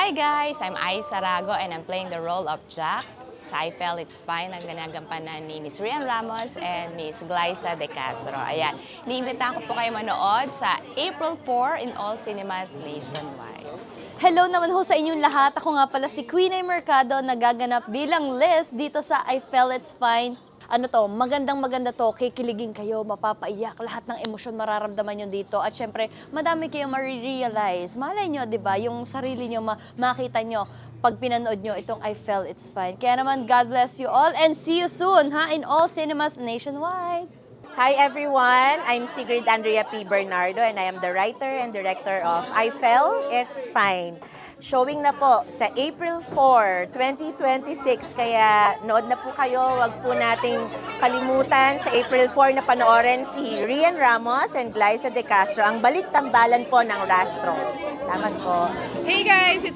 Hi guys! I'm Ais Arago and I'm playing the role of Jack sa I Felt It's Fine na ginagampanan ni Miss Rian Ramos and Miss Glyza De Castro. Ayan, iniimbitahan ko po kayo manood sa April 4 in all cinemas nationwide. Hello naman ho sa inyong lahat. Ako nga pala si Queen Ay Mercado, nagaganap bilang Liz dito sa I Felt It's Fine. Ano to, maganda to, kikiligin kayo, mapapaiyak, lahat ng emosyon mararamdaman nyo dito. At syempre, madami kayong ma-realize. Malay nyo, di ba, yung sarili nyo, makita nyo pag pinanood nyo itong I Felt It's Fine. Kaya naman, God bless you all and see you soon, ha, in all cinemas nationwide. Hi everyone, I'm Sigrid Andrea P. Bernardo and I am the writer and director of I Felt It's Fine. Showing na po sa April 4, 2026, kaya nood na po kayo, wag po nating kalimutan sa April 4 na panoorin si Rian Ramos and Glyza De Castro, ang balik tambalan po ng Rastro. Salamat po. Hey guys, it's